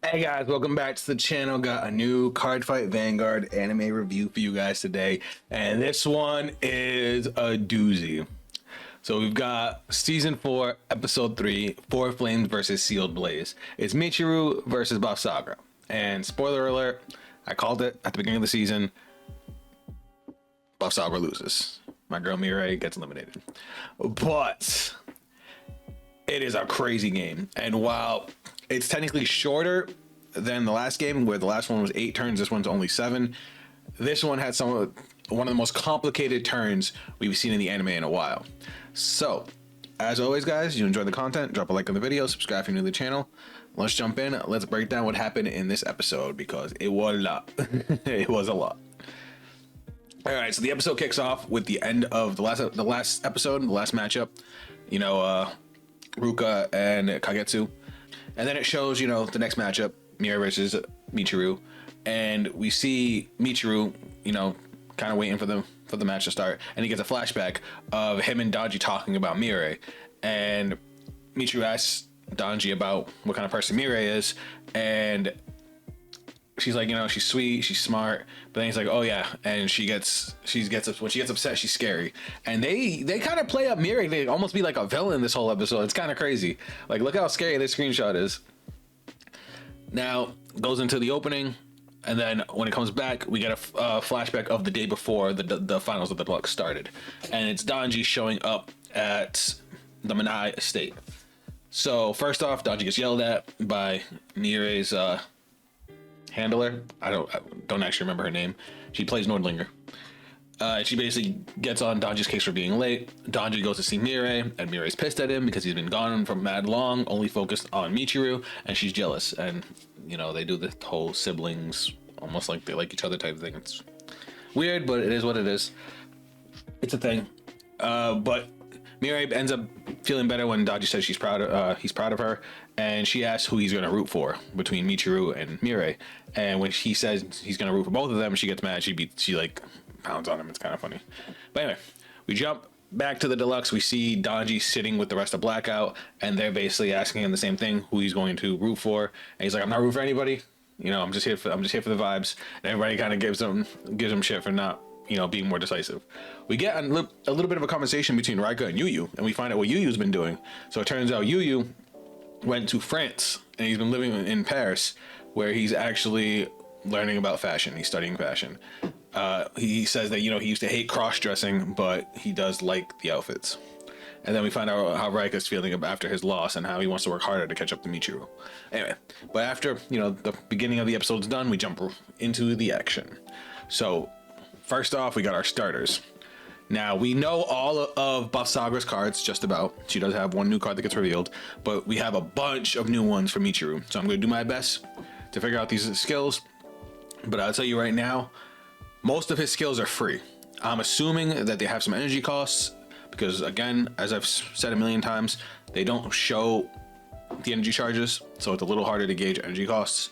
Hey guys, welcome back to the channel. Got a new Cardfight Vanguard anime review for you guys today, and this one is a doozy. So we've got season 4, episode 3, Four Flames versus Sealed Blaze. It's Michiru versus Bavsargra. And spoiler alert, I called it at the beginning of the season. Bavsargra loses. My girl Mirai gets eliminated. But it is a crazy game, and while it's technically shorter than the last game, where the last one was 8 turns, this one's only 7. This one had one of the most complicated turns we've seen in the anime in a while. So, as always, guys, you enjoy the content, drop a like on the video, subscribe if you're new to the channel. Let's jump in. Let's break down what happened in this episode, because it was a lot. It was a lot. All right, so the episode kicks off with the end of the last episode, the last matchup. You know, Ruka and Kagetsu. And then it shows, you know, the next matchup, Mirai versus Michiru, and we see Michiru, you know, kind of waiting for the match to start, and he gets a flashback of him and Danji talking about Mirai, and Michiru asks Danji about what kind of person Mirai is, and she's like, you know, she's sweet, she's smart, but then he's like, oh yeah, and when she gets upset, she's scary, and they kind of play up Mirai. They almost be like a villain this whole episode. It's kind of crazy. Like, look how scary this screenshot is. Now goes into the opening, and then when it comes back, we get a flashback of the day before the finals of the deluxe started, and it's Danji showing up at the Manai estate. So first off, Danji gets yelled at by Mirai's handler. I don't actually remember her name. She plays Nordlinger. She basically gets on Danji's case for being late. Danji goes to see Mirai, and Mirai's pissed at him because he's been gone for mad long, only focused on Michiru, and she's jealous. And you know, they do the whole siblings, almost like they like each other type of thing. It's weird, but it is what it is. It's a thing. But Mirai ends up feeling better when Danji says he's proud of her, and she asks who he's gonna root for between Michiru and Mirai. And when he says he's gonna root for both of them, she gets mad. She like pounds on him. It's kind of funny. But anyway, we jump back to the deluxe. We see Danji sitting with the rest of Blackout, and they're basically asking him the same thing, who he's going to root for. And he's like, I'm not rooting for anybody. You know, I'm just here for the vibes. And everybody kind of gives him shit for not, you know, being more decisive. We get a little bit of a conversation between Raika and Yu, and we find out what Yu's been doing. So it turns out Yu went to France, and he's been living in Paris, where he's actually learning about fashion. He's studying fashion. He says that, you know, he used to hate cross-dressing, but he does like the outfits. And then we find out how Raika's feeling after his loss, and how he wants to work harder to catch up to Michiru. Anyway, but after, you know, the beginning of the episode's done, we jump into the action. So first off, we got our starters. Now, we know all of Bavsargra's cards, just about. She does have one new card that gets revealed, but we have a bunch of new ones for Michiru. So I'm going to do my best to figure out these skills. But I'll tell you right now, most of his skills are free. I'm assuming that they have some energy costs, because again, as I've said a million times, they don't show the energy charges, so it's a little harder to gauge energy costs.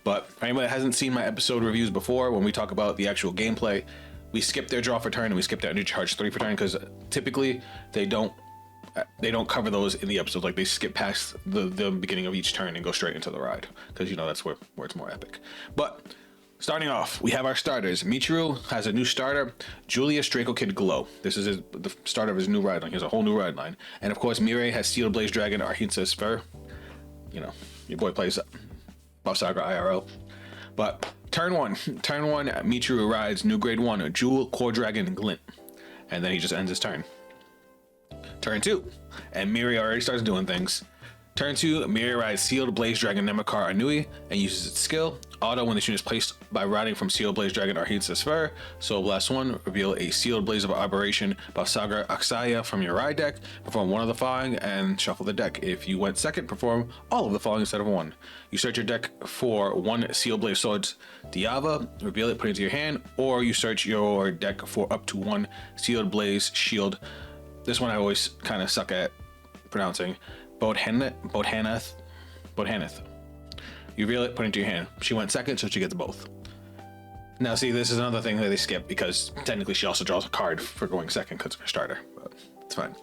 But for anybody that hasn't seen my episode reviews before, when we talk about the actual gameplay, we skip their draw for turn and we skip their energy charge 3 for turn, because typically they don't cover those in the episode. Like, they skip past the beginning of each turn and go straight into the ride, because, you know, that's where it's more epic. But starting off, we have our starters. Michiru has a new starter, Julius Draco Kid Glow. This is the start of his new ride line. He has a whole new ride line. And of course, Mirai has Sealed Blaze Dragon Arhinsa Spur. You know, your boy plays Bavsargra IRL. But turn one, Michiru rides new grade 1, Jewel Core Dragon Glint. And then he just ends his turn. Turn 2, and Mirai already starts doing things. Turn 2, Mirai rides Sealed Blaze Dragon Nemakar Anui and uses its skill. Auto when the unit is placed by riding from Sealed Blaze Dragon Arhinsa Sphere. So last one, reveal a Sealed Blaze of Aberration Bavsargra Axaya from your ride deck. Perform one of the following and shuffle the deck. If you went second, perform all of the following instead of one. You search your deck for one Sealed Blaze Swords Diava, reveal it, put it into your hand, or you search your deck for up to one Sealed Blaze Shield. This one I always kind of suck at pronouncing. Botaneth. You reveal it, put it into your hand. She went second, so she gets both. Now, see, this is another thing that they skip because technically she also draws a card for going second because of her starter, but it's fine.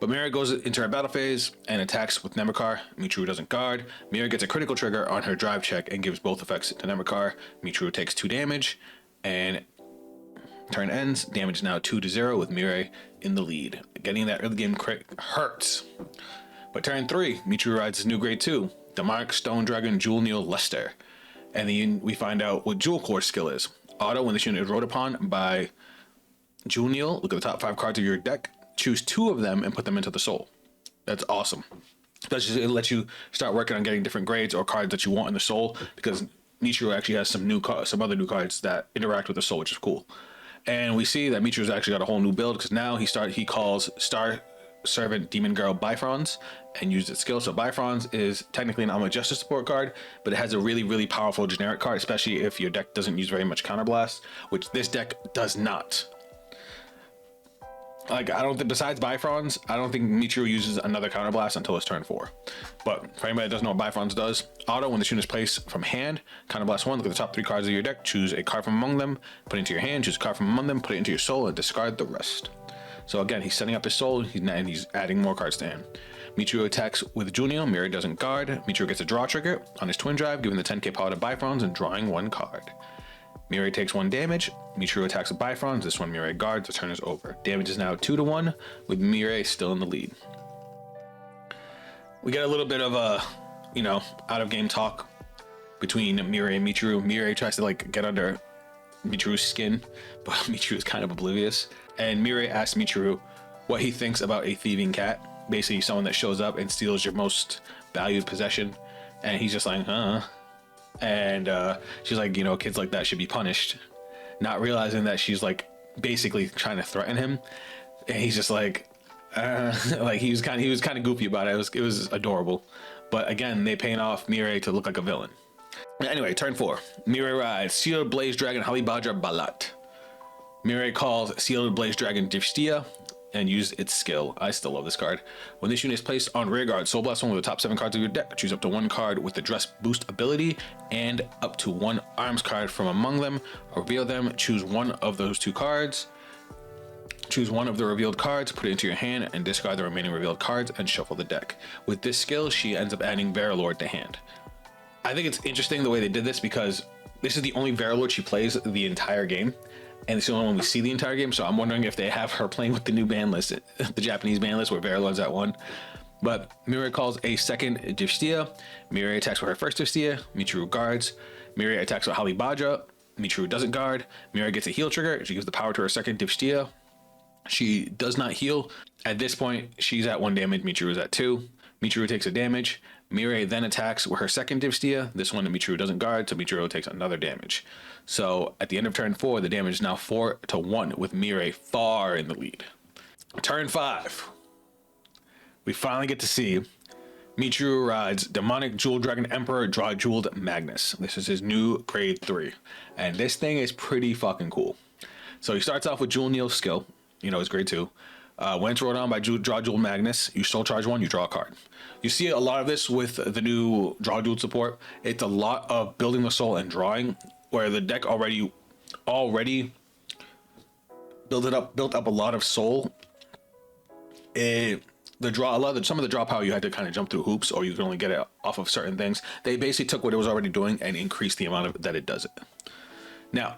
But Mirai goes into her battle phase and attacks with Nemerkar. Michiru doesn't guard. Mirai gets a critical trigger on her drive check and gives both effects to Nemerkar. Michiru takes 2 damage, and turn ends. Damage now 2-0 with Mirai in the lead. Getting that early game crit hurts. But turn 3, Michiru rides his new grade 2, Demonic Stone Dragon Jewel Neil Lester. And then we find out what Jewel Core skill is. Auto, when this unit is rode upon by Jewel Neil, look at the top 5 cards of your deck, choose 2 of them and put them into the soul. That's awesome. It lets you start working on getting different grades or cards that you want in the soul, because Michiru actually has some other new cards that interact with the soul, which is cool. And we see that Michiru's actually got a whole new build, because now he calls Star Servant Demon Girl Bifrons and uses its skill. So Bifrons is technically an Alma Justice support card, but it has a really, really powerful generic card, especially if your deck doesn't use very much counterblast, which this deck does not. Like, I don't think, besides Bifrons, I don't think Michiru uses another counterblast until it's turn 4. But for anybody that doesn't know what Bifrons does, auto, when the unit is placed from hand, counterblast 1, look at the top 3 cards of your deck, choose a card from among them, put it into your hand, choose a card from among them, put it into your soul, and discard the rest. So again, he's setting up his soul, and he's adding more cards to hand. Michiru attacks with Junio. Mirai doesn't guard. Michiru gets a draw trigger on his twin drive, giving the 10k power to Bifrons and drawing 1 card. Mirai takes 1 damage. Michiru attacks with Bifrons. This one Mirai guards. The turn is over. Damage is now 2-1, with Mirai still in the lead. We get a little bit of a, out of game talk between Mirai and Michiru. Mirai tries to get under Michiru's skin, but Michiru is kind of oblivious. And Mirai asks Michiru what he thinks about a thieving cat, basically someone that shows up and steals your most valued possession. And he's just like, huh? And she's like, kids like that should be punished, not realizing that she's basically trying to threaten him. And he's just he was kind of goofy about it. It was adorable. But again, they paint off Mirai to look like a villain. Anyway, turn 4. Mirai rides Sealed Blaze Dragon Halibadra Balat. Mirai calls Sealed Blaze Dragon Divstia and use its skill. I still love this card. When this unit is placed on rear guard, Soul Blast one with the top 7 cards of your deck. Choose up to 1 card with the Dress Boost ability and up to 1 arms card from among them. Reveal them. Choose 1 of those 2 cards. Choose 1 of the revealed cards, put it into your hand, and discard the remaining revealed cards and shuffle the deck. With this skill, she ends up adding Varalord to hand. I think it's interesting the way they did this, because this is the only Varalord she plays the entire game, and it's the only one we see the entire game. So I'm wondering if they have her playing with the new ban list, the Japanese ban list, where Varalord's at 1. But Mirai calls a second Divstia. Mirai attacks with her first Divstia. Michiru guards. Mirai attacks with Halibadra. Michiru doesn't guard. Mirai gets a heal trigger. She gives the power to her second Divstia. She does not heal. At this point, she's at 1 damage. Michiru is at 2. Michiru takes a damage. Mirai then attacks with her second Divstia. This one Michiru doesn't guard, so Michiru takes another damage. So at the end of turn 4, the damage is now 4-1, with Mirai far in the lead. Turn 5. We finally get to see Michiru rides Demonic Jewel Dragon Emperor Drajeweled Magnus. This is his new grade 3. And this thing is pretty fucking cool. So he starts off with Jewel Neil's skill, his grade 2. When it's rolled on by Drajeweled Magnus, you soul charge 1, you draw a card. You see a lot of this with the new Drajeweled support. It's a lot of building the soul and drawing, where the deck already built up a lot of soul. Some of the draw power you had to kind of jump through hoops, or you could only get it off of certain things. They basically took what it was already doing and increased the amount of that it does it. Now,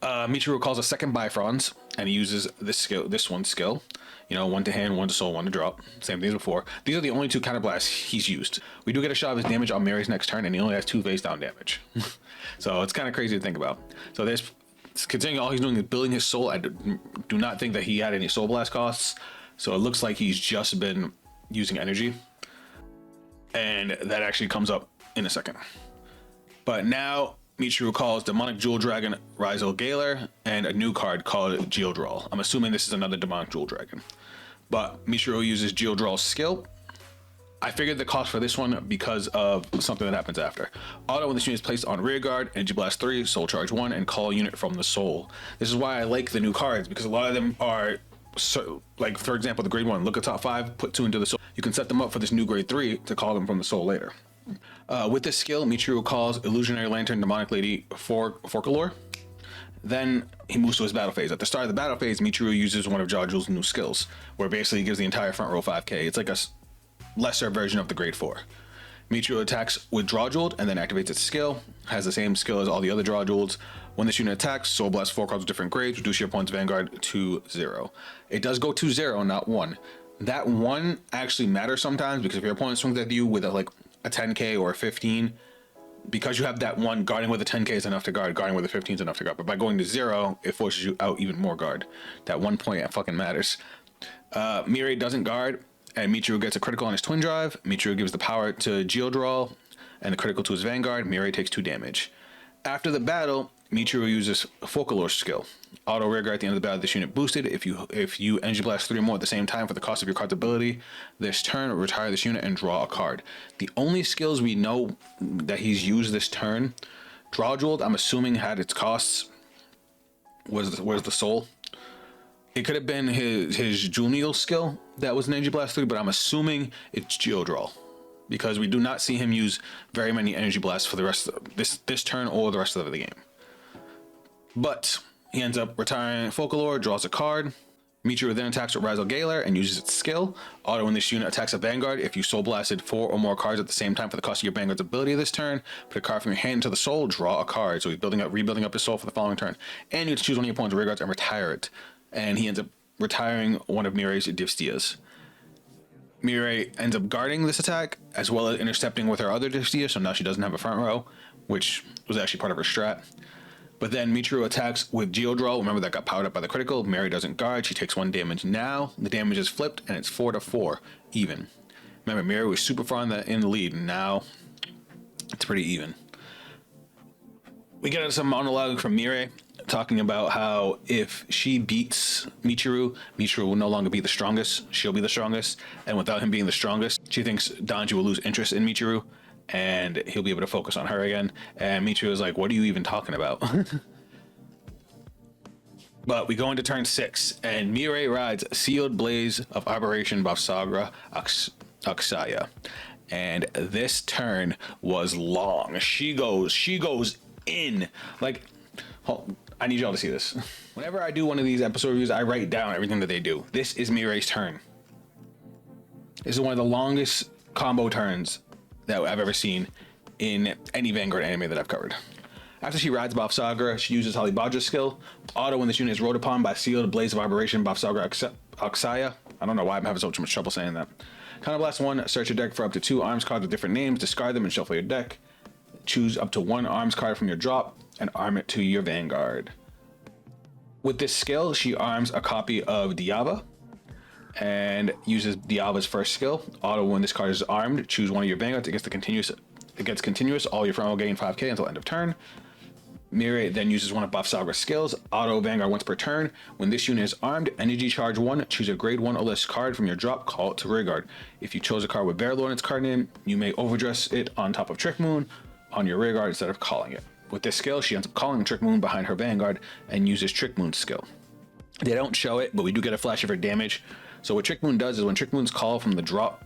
Michiru calls a second Bifrons, and he uses this one skill. 1 to hand, 1 to soul, 1 to drop. Same thing as before. These are the only 2 counterblasts he's used. We do get a shot of his damage on Mirai's next turn, and he only has 2 face down damage. So it's kind of crazy to think about. So considering all he's doing is building his soul, I do not think that he had any soul blast costs. So it looks like he's just been using energy. And that actually comes up in a second. But now Michiru calls Demonic Jewel Dragon Rizal Galar and a new card called Geodral. I'm assuming this is another Demonic Jewel Dragon. But Michiru uses Geodral's skill. I figured the cost for this one because of something that happens after. Auto, when this unit is placed on rear guard, Energy Blast 3, Soul Charge 1, and call a unit from the soul. This is why I like the new cards, because a lot of them are, for example, the grade 1, look at top 5, put 2 into the soul. You can set them up for this new grade 3 to call them from the soul later. With this skill, Michiru calls Illusionary Lantern Demonic Lady Forkalore. Then he moves to his battle phase. At the start of the battle phase, Michiru uses one of Drajewel's new skills, where basically he gives the entire front row 5k. It's like a lesser version of the grade 4. Michiru attacks with Drajeweled and then activates its skill. Has the same skill as all the other Drajewelds. When this unit attacks, Soul Blast 4 cards with different grades, reduce your opponent's Vanguard to 0. It does go to 0, not 1. That 1 actually matters sometimes, because if your opponent swings at you with a 10k or a 15, because you have that 1, guarding with a 10k is enough to guard, guarding with a 15 is enough to guard. But by going to 0, it forces you out even more guard. That 1 point fucking matters. Mirai doesn't guard, and Michiru gets a critical on his Twin Drive. Michiru gives the power to Geodraw and the critical to his Vanguard. Mirai takes 2 damage. After the battle, Michiru uses Folklore skill. Auto rear guard at the end of the battle. This unit boosted. If you Energy Blast 3 or more at the same time for the cost of your card's ability this turn, retire this unit and draw a card. The only skills we know that he's used this turn, Drajeweled, I'm assuming had its costs. Where's the soul? It could have been his Junial skill that was an Energy Blast 3, but I'm assuming it's Geodraw, because we do not see him use very many Energy Blasts for the rest of this turn or the rest of the game. But he ends up retiring Folklore, draws a card. Michiru then attacks with Drajeweled and uses its skill. Auto when this unit attacks a Vanguard, if you Soul Blasted 4 or more cards at the same time for the cost of your Vanguard's ability this turn, put a card from your hand into the soul, draw a card. So he's rebuilding up his soul for the following turn. And you get to choose one of your opponent's rear guards and retire it. And he ends up retiring one of Mirai's Divstias. Mirai ends up guarding this attack, as well as intercepting with her other Divstia, so now she doesn't have a front row, which was actually part of her strat. But then Michiru attacks with Geodraw. Remember, that got powered up by the critical. Mirai doesn't guard. She takes 1 damage now. The damage is flipped, and it's 4-4, even. Remember, Mirai was super far in the lead, and now it's pretty even. We get some monologue from Mirai, talking about how if she beats Michiru, Michiru will no longer be the strongest. She'll be the strongest. And without him being the strongest, she thinks Danji will lose interest in Michiru, and he'll be able to focus on her again. And Michiru is like, what are you even talking about? But we go into turn 6, and Mirai rides Sealed Blaze of Operation Bavsargra Aksaya. And this turn was long. She goes in. Like, I need y'all to see this. Whenever I do one of these episode reviews, I write down everything that they do. This is Mirai's turn. This is one of the longest combo turns that I've ever seen in any Vanguard anime that I've covered. After she rides Bavsargra, she uses Halibadra's skill. Auto when this unit is rode upon by Sealed Blaze of Operation Bavsargra Aksaya. I don't know why I'm having so much trouble saying that. Counterblast 1, search your deck for up to 2 arms cards with different names, discard them and shuffle your deck. Choose up to 1 arms card from your drop and arm it to your Vanguard. With this skill, she arms a copy of Diava and uses Diava's first skill. Auto when this card is armed, choose one of your Vanguards. It gets continuous. All your front will gain 5k until end of turn. Mirai then uses one of Bavsargra's skills. Auto Vanguard once per turn. When this unit is armed, Energy Charge 1, choose a grade 1 or less card from your drop, call it to rearguard. If you chose a card with Verilord in its card name, you may overdress it on top of Trick Moon on your rearguard instead of calling it. With this skill, she ends up calling Trick Moon behind her Vanguard and uses Trick Moon's skill. They don't show it, but we do get a flash of her damage. So what Trick Moon does is when Trick Moon's called from the drop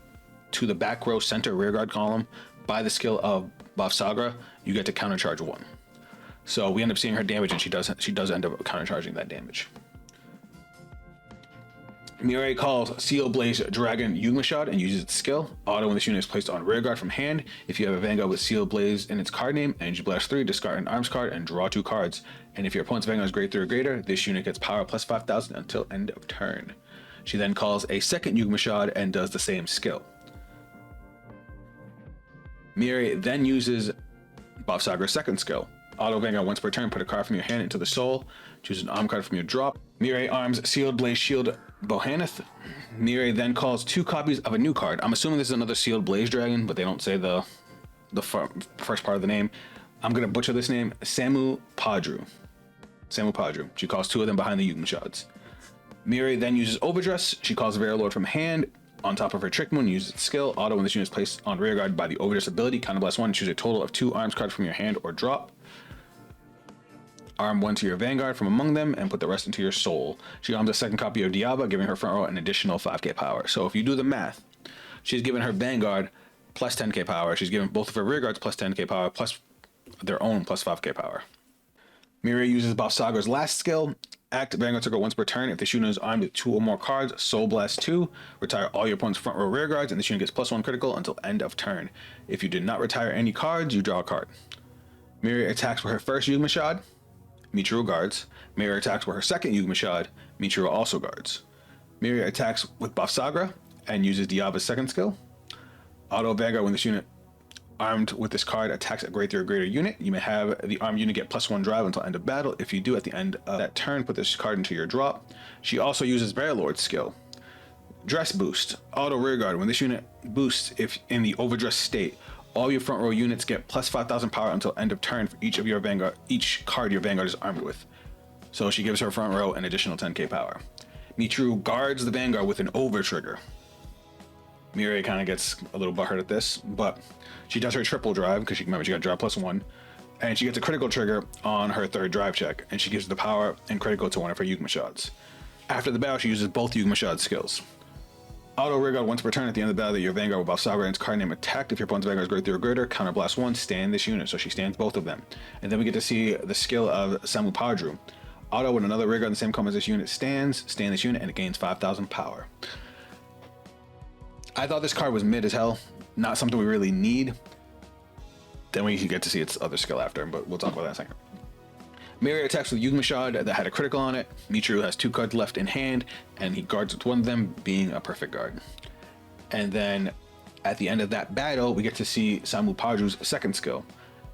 to the back row center rearguard column by the skill of Bavsargra, you get to countercharge 1. So we end up seeing her damage, and she does end up countercharging that damage. Mirai calls Seal Blaze Dragon Yugmashad and uses its skill. Auto when this unit is placed on rearguard from hand. If you have a Vanguard with Seal Blaze in its card name, Energy Blast 3, discard an arms card and draw 2 cards. And if your opponent's Vanguard is grade 3 or greater, this unit gets power plus 5,000 until end of turn. She then calls a second Yugmashad and does the same skill. Mirai then uses Bavsargra's second skill. Auto Vanguard once per turn, put a card from your hand into the soul. Choose an arm card from your drop. Mirai arms Sealed Blaze Shield Bohaneth. Mirai then calls 2 copies of a new card. I'm assuming this is another Sealed Blaze Dragon, but they don't say the first part of the name. I'm going to butcher this name. Samu Padru. She calls 2 of them behind the Yugmashads. Mirai then uses Overdress. She calls Verilord from hand on top of her Trick Moon, uses its skill. Auto when this unit is placed on rearguard by the Overdress ability. Counterblast 1, choose a total of 2 arms cards from your hand or drop. Arm 1 to your Vanguard from among them and put the rest into your soul. She arms a second copy of Diava, giving her front row an additional 5k power. So if you do the math, she's given her Vanguard plus 10k power. She's given both of her rearguards plus 10k power, plus their own plus 5k power. Miria uses Bavsargra's last skill. Act Vanguard Circle once per turn. If this unit is armed with 2 or more cards, Soul Blast 2. Retire all your opponent's front row rear guards, and this unit gets +1 critical until end of turn. If you did not retire any cards, you draw a card. Miria attacks with her first Yugma Shad. Michiru guards. Miria attacks with her second Yugma Shad. Michiru also guards. Miria attacks with Bavsargra and uses Diaba's second skill. Auto Vanguard, when this unit armed with this card attacks a grade 3 or greater unit, you may have the armed unit get +1 drive until end of battle. If you do, at the end of that turn, put this card into your drop. She also uses Drajeweled skill. Dress boost. Auto rear guard. When this unit boosts, if in the overdressed state, all your front row units get +5,000 power until end of turn for each card your Vanguard is armed with. So she gives her front row an additional 10k power. Michiru guards the Vanguard with an over trigger. Miria kind of gets a little butthurt at this, but she does her triple drive because remember she got drive +1, and she gets a critical trigger on her third drive check, and she gives the power and critical to one of her Yugma Shads. After the battle, she uses both Yugma Shad skills. Auto rear guard once per turn. At the end of the battle, your Vanguard with Bavsargra and its card name attacked. If your opponent's Vanguard is grade 3 or greater, counter blast 1, stand this unit. So she stands both of them. And then we get to see the skill of Samu Padru. Auto when another rear guard in the same column as this unit stand this unit, and it gains 5,000 power. I thought this card was mid as hell, not something we really need. Then we get to see its other skill after, but we'll talk about that in a second. Miria attacks with Yugma Shad that had a critical on it. Michiru has 2 cards left in hand, and he guards with one of them being a perfect guard. And then at the end of that battle, we get to see Samu Padru's second skill,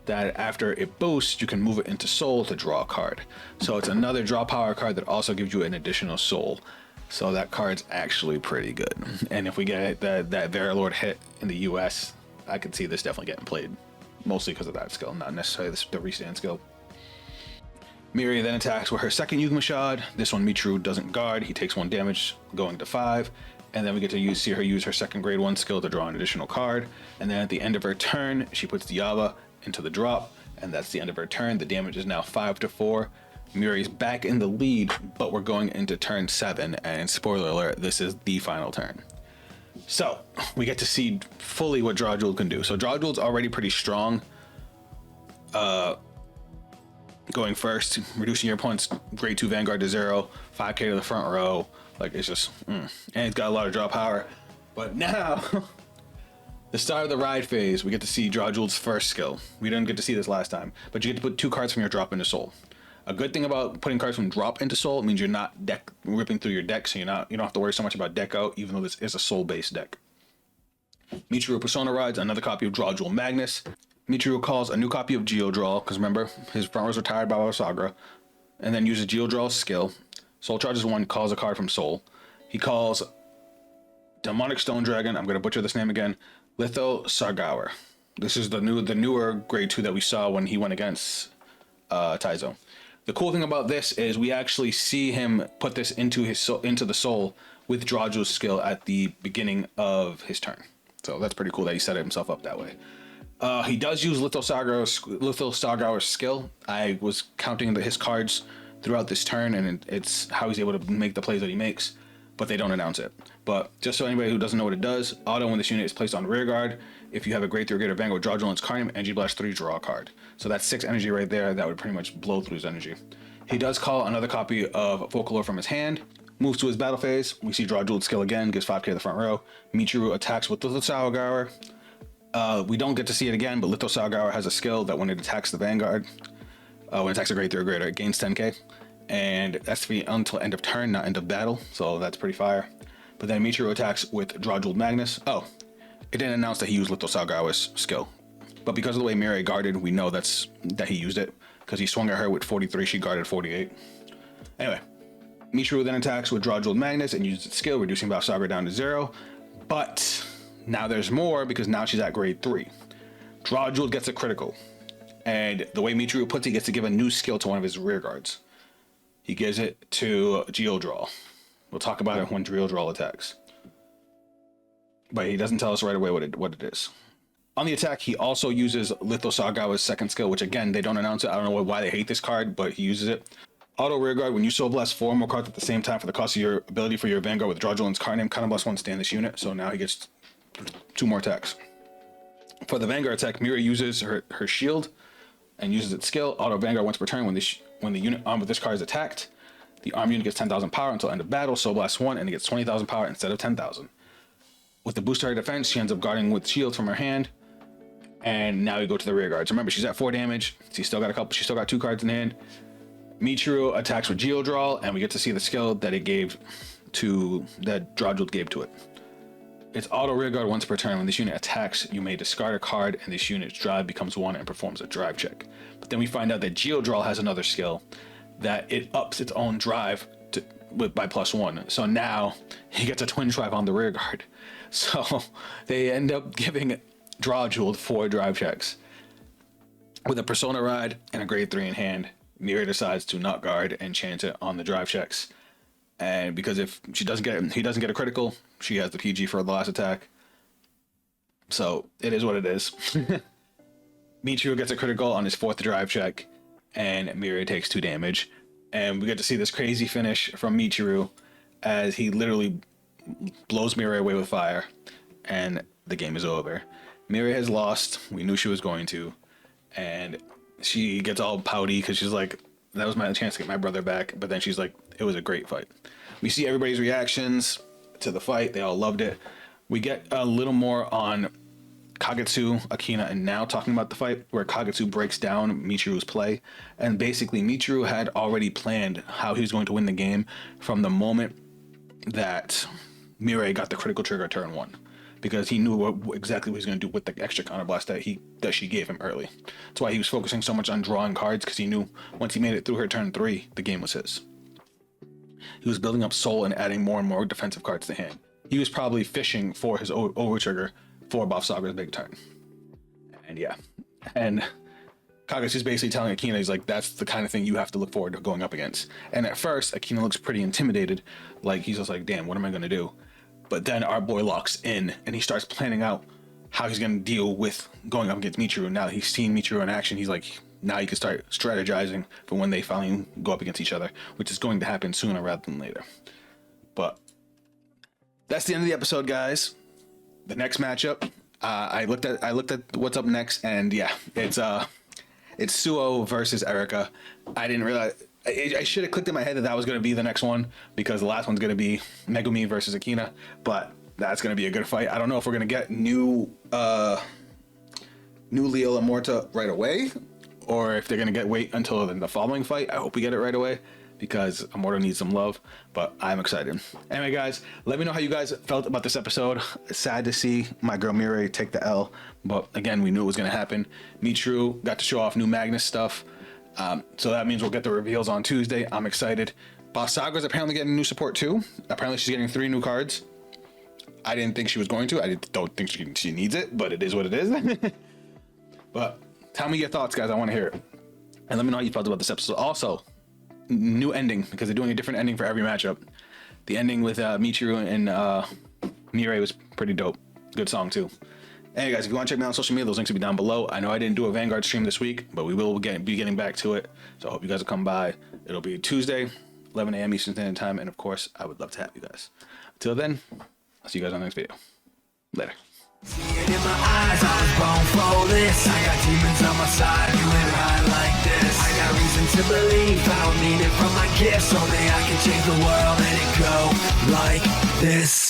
that after it boosts, you can move it into soul to draw a card. So it's another draw power card that also gives you an additional soul. So that card's actually pretty good. And if we get that Drajeweled hit in the US, I could see this definitely getting played. Mostly because of that skill, not necessarily the restand skill. Miria then attacks with her second Yugma Shad. This one Michiru doesn't guard. He takes 1 damage, going to 5. And then we get to see her use her second grade 1 skill to draw an additional card. And then at the end of her turn, she puts Diaba into the drop. And that's the end of her turn. The damage is now 5-4. Miri's back in the lead, but we're going into turn 7, and spoiler alert, this is the final turn. So we get to see fully what Drajeweled can do. So Drajeweld's already pretty strong. Going first, reducing your opponent's grade 2 Vanguard to 0, 5k to the front row. Like, it's just, and it's got a lot of draw power. But now, the start of the ride phase, we get to see Drajeweld's first skill. We didn't get to see this last time, but you get to put 2 cards from your drop into soul. A good thing about putting cards from drop into soul means you're not deck ripping through your deck, so you don't have to worry so much about deck out, even though this is a soul-based deck. Michiru Persona rides another copy of Drajeweled Magnus. Michiru calls a new copy of Geodraw, because remember, his front row was retired by Bavsargra, and then uses Geodraw's skill. Soul charges 1, calls a card from Soul. He calls Demonic Stone Dragon, I'm going to butcher this name again, Bavsargra. This is the newer grade 2 that we saw when he went against Taizo. The cool thing about this is we actually see him put this into the soul with Drajeweld's skill at the beginning of his turn. So that's pretty cool that he set himself up that way. He does use Bavsargra's skill. I was counting his cards throughout this turn, and it's how he's able to make the plays that he makes, but they don't announce it. But just so anybody who doesn't know what it does, auto when this unit is placed on rear guard, if you have a grade 3 or greater Vanguard Drajeweled its card name, Energy Blast 3, draw a card. So that's 6 energy right there. That would pretty much blow through his energy. He does call another copy of Folklore from his hand. Moves to his battle phase. We see Drajeweld's skill again, gives 5k to the front row. Michiru attacks with Bavsargra. We don't get to see it again, but Bavsargra has a skill that when it attacks the Vanguard, when it attacks a grade 3 or greater, it gains 10k. And that's to be until end of turn, not end of battle. So that's pretty fire. But then Michiru attacks with Drajeweld Magnus. Oh, it didn't announce that he used Bavsargra's skill. But because of the way Miria guarded, we know that he used it. Because he swung at her with 43, she guarded 48. Anyway, Michiru then attacks with Drajeweld Magnus and uses its skill, reducing Bavsargra down to 0. But now there's more, because now she's at grade 3. Drajeweld gets a critical. And the way Michiru puts it, he gets to give a new skill to one of his rear guards. He gives it to Geodraw. We'll talk about it when Geodraw attacks. But he doesn't tell us right away what it is. On the attack, he also uses Bavsargra's second skill, which again, they don't announce it. I don't know why they hate this card, but he uses it. Auto rear guard, when you soul blast 4 more cards at the same time for the cost of your ability for your Vanguard with Drajeweld's card name, counter blast 1, stand this unit. So now he gets 2 more attacks. For the Vanguard attack, Miria uses her shield and uses its skill, Auto Vanguard once per turn. When the unit armed with this card is attacked, the armed unit gets 10,000 power until end of battle. Soul Blast 1, and it gets 20,000 power instead of 10,000. With the boost to her defense, she ends up guarding with shields from her hand. And now we go to the rear guards. Remember, she's at 4 damage. She's still got 2 cards in hand. Michiru attacks with Geodraw, and we get to see the skill that Drajeweled gave to it. It's auto rear guard once per turn. When this unit attacks, you may discard a card, and this unit's drive becomes 1 and performs a drive check. But then we find out that Geodraw has another skill that it ups its own drive by +1. So now he gets a twin drive on the rear guard. So they end up giving Drajeweled 4 drive checks. With a Persona Ride and a grade 3 in hand, Mira decides to not guard and chance it on the drive checks. And because if he doesn't get a critical, she has the PG for the last attack. So it is what it is. Michiru gets a critical on his 4th drive check, and Mira takes 2 damage. And we get to see this crazy finish from Michiru as he literally blows Mira away with fire, and the game is over. Mira has lost. We knew she was going to, and she gets all pouty because she's like, that was my chance to get my brother back. But then she's like, it was a great fight. We see everybody's reactions to the fight. They all loved it. We get a little more on Kagetsu, Akina, and Now talking about the fight, where Kagetsu breaks down Michiru's play. And basically, Michiru had already planned how he was going to win the game from the moment that Mirai got the critical trigger turn 1. Because he knew exactly what he was going to do with the extra counterblast that she gave him early. That's why he was focusing so much on drawing cards, because he knew once he made it through her turn 3, the game was his. He was building up soul and adding more and more defensive cards to hand. He was probably fishing for his over trigger for Bavsargra's big turn. And yeah, and Kagetsu's basically telling Akina, he's like, that's the kind of thing you have to look forward to going up against. And at first, Akina looks pretty intimidated, like he's just like, damn, what am I going to do? But then our boy locks in, and he starts planning out how he's going to deal with going up against Michiru. Now that he's seen Michiru in action, he's like, now he can start strategizing for when they finally go up against each other, which is going to happen sooner rather than later. But that's the end of the episode, guys. The next matchup, I looked at what's up next, and yeah, it's Suo versus Erika. I didn't realize. I should have clicked in my head that was going to be the next one, because the last one's going to be Megumi versus Akina, but that's going to be a good fight. I don't know if we're going to get new Leo Amorta right away, or if they're going to wait until the following fight. I hope we get it right away, because Amorta needs some love, but I'm excited. Anyway, guys, let me know how you guys felt about this episode. Sad to see my girl Mirai take the L, but again, we knew it was going to happen. Michiru got to show off new Magnus stuff. So that means we'll get the reveals on Tuesday. I'm excited. Bavsargra's apparently getting new support too. Apparently she's getting 3 new cards. I didn't think she was going to. I don't think she needs it, but it is what it is. But tell me your thoughts, guys. I want to hear it. And let me know how you felt about this episode. Also, new ending, because they're doing a different ending for every matchup. The ending with Michiru and Mirai was pretty dope. Good song too. Hey guys, if you want to check me out on social media, those links will be down below. I know I didn't do a Vanguard stream this week, but we will be getting back to it. So I hope you guys will come by. It'll be Tuesday, 11 a.m. Eastern Standard Time. And of course, I would love to have you guys. Until then, I'll see you guys on the next video. Later. In my eyes, I was born for this. I got demons on my side, you ain't right like this. I got reason to believe I don't need it from my gifts. Only I can change the world and it go like this.